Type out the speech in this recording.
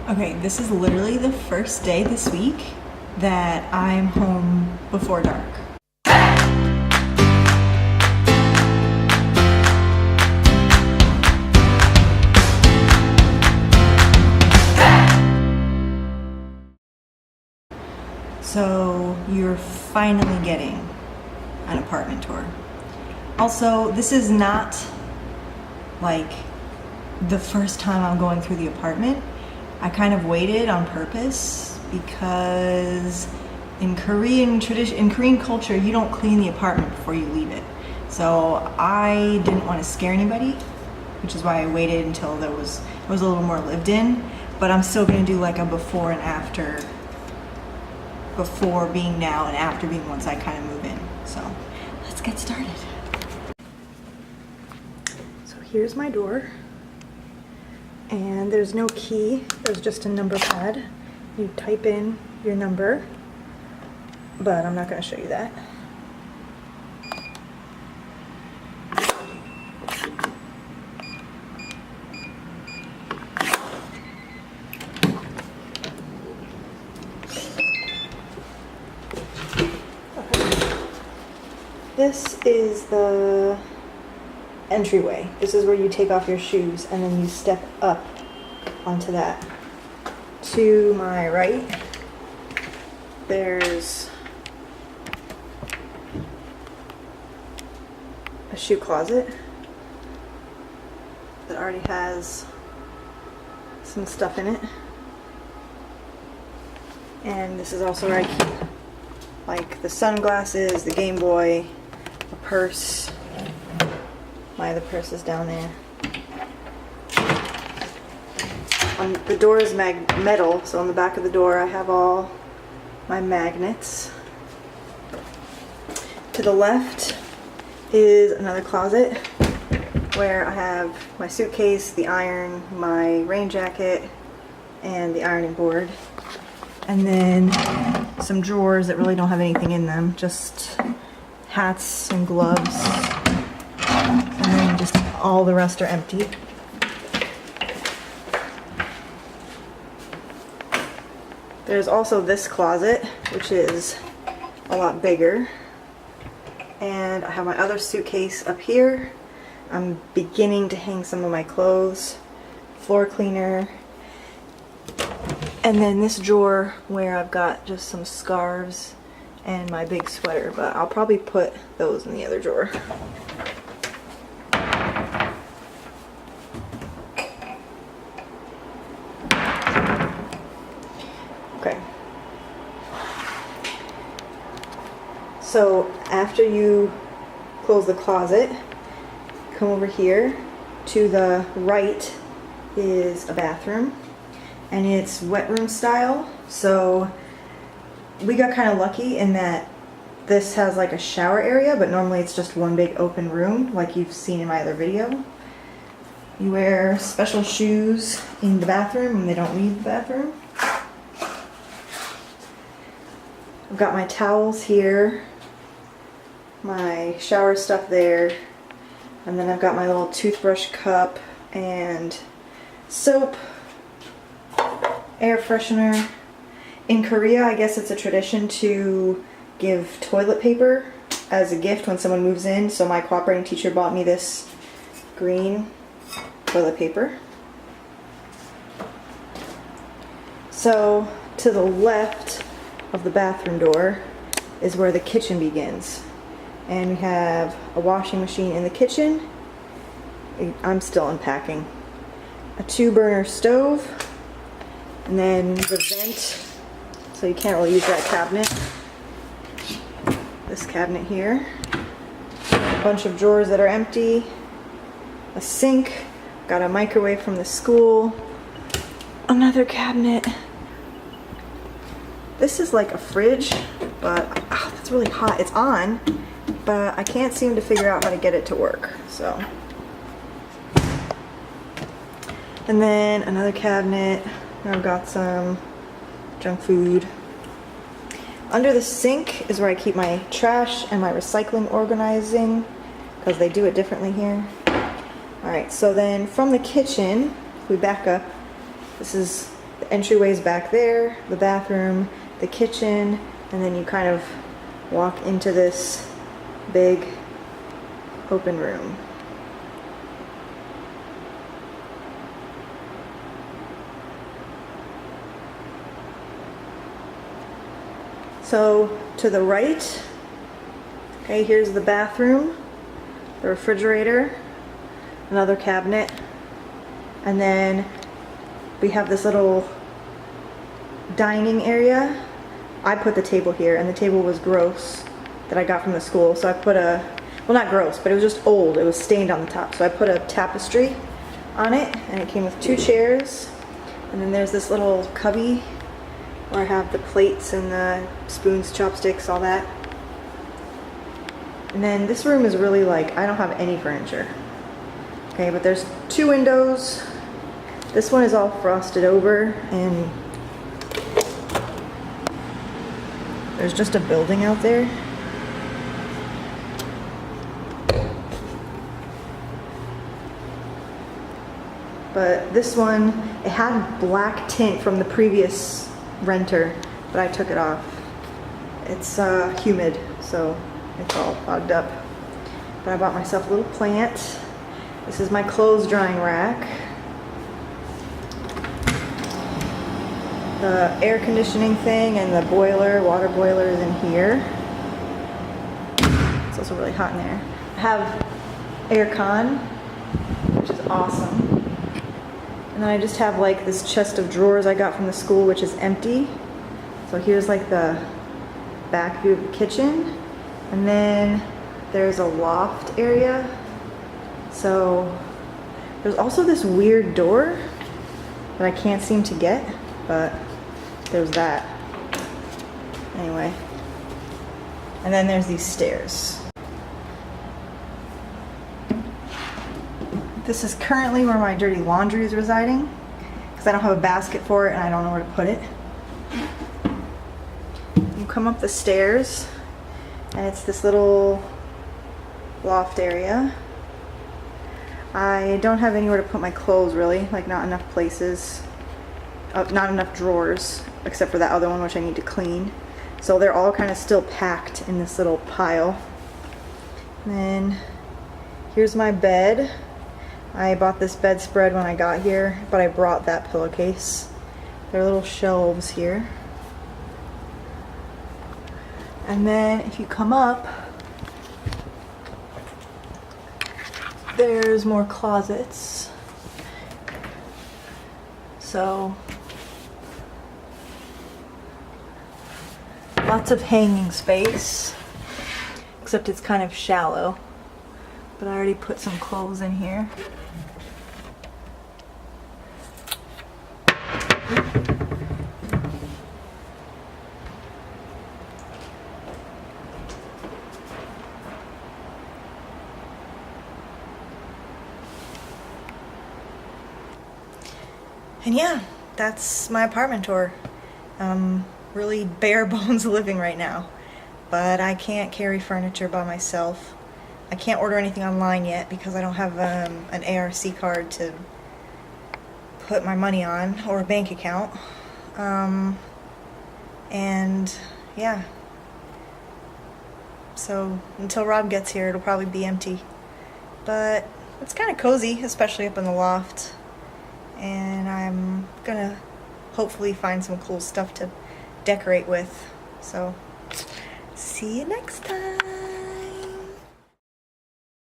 Okay, this is literally the first day this week that I'm home before dark. So you're finally getting an apartment tour. Also, this is not like the first time I'm going through the apartment. I kind of waited on purpose because in Korean culture, you don't clean the apartment before you leave it. So I didn't want to scare anybody, which is why I waited until it was a little more lived in. But I'm still going to do like a before and after. Before being now and after being once I kind of move in. So let's get started. So here's my door. And there's no key, there's just a number pad. You type in your number, but I'm not going to show you that. This is the entryway. This is where you take off your shoes and then you step up onto that. To my right, there's a shoe closet that already has some stuff in it. And this is also where I keep like the sunglasses, the Game Boy, a purse. My other purse is down there. The door is metal, so on the back of the door I have all my magnets. To the left is another closet where I have my suitcase, the iron, my rain jacket, and the ironing board. And then some drawers that really don't have anything in them, just hats and gloves. And then just all the rest are empty. There's also this closet, which is a lot bigger. And I have my other suitcase up here. I'm beginning to hang some of my clothes, floor cleaner. And then this drawer where I've got just some scarves and my big sweater, but I'll probably put those in the other drawer. Okay. So after you close the closet, come over here. To the right is a bathroom, and it's wet room style. So we got kind of lucky in that this has like a shower area, but normally it's just one big open room like you've seen in my other video. You wear special shoes in the bathroom and they don't leave the bathroom. I've got my towels here, my shower stuff there, and then I've got my little toothbrush cup and soap, air freshener. In Korea, I guess it's a tradition to give toilet paper as a gift when someone moves in, so my cooperating teacher bought me this green toilet paper. So to the left of the bathroom door is where the kitchen begins. And we have a washing machine in the kitchen. I'm still unpacking. A 2-burner stove. And then the vent, so you can't really use that cabinet. This cabinet here. A bunch of drawers that are empty. A sink. Got a microwave from the school. Another cabinet. This is like a fridge, but that's really hot. It's on, but I can't seem to figure out how to get it to work. So, and then another cabinet. I've got some junk food. Under the sink is where I keep my trash and my recycling organizing, because they do it differently here. Alright, so then from the kitchen, if we back up, this is the entryways back there, the bathroom, the kitchen, and then you kind of walk into this big open room. So to the right, okay, here's the bathroom, the refrigerator, another cabinet, and then we have this little dining area. I put the table here, and the table was gross that I got from the school, so I put a, well, not gross, but it was just old. It was stained on the top, so I put a tapestry on it, and it came with 2 chairs, and then there's this little cubby where I have the plates and the spoons, chopsticks, all that. And then this room is really like, I don't have any furniture. Okay, but there's 2 windows. This one is all frosted over, and there's just a building out there. But this one, it had black tint from the previous renter, but I took it off. It's humid, so it's all fogged up. But I bought myself a little plant. This is my clothes drying rack. The air conditioning thing and the boiler, water boiler is in here. It's also really hot in there. I have air con, which is awesome. And then I just have like this chest of drawers I got from the school, which is empty. So here's like the back view of the kitchen. And then there's a loft area. So there's also this weird door that I can't seem to get, but there's that. Anyway. And then there's these stairs. This is currently where my dirty laundry is residing, because I don't have a basket for it and I don't know where to put it. You come up the stairs, and it's this little loft area. I don't have anywhere to put my clothes really, like not enough places, not enough drawers, except for that other one which I need to clean. So they're all kind of still packed in this little pile. And then here's my bed. I bought this bedspread when I got here, but I brought that pillowcase. There are little shelves here. And then if you come up, there's more closets. So lots of hanging space, except it's kind of shallow. But I already put some clothes in here. And yeah, that's my apartment tour. Really bare bones living right now, but I can't carry furniture by myself. I can't order anything online yet because I don't have an ARC card to put my money on, or a bank account. And yeah, so until Rob gets here it'll probably be empty, but it's kind of cozy, especially up in the loft, and I'm gonna hopefully find some cool stuff to decorate with. So see you next time.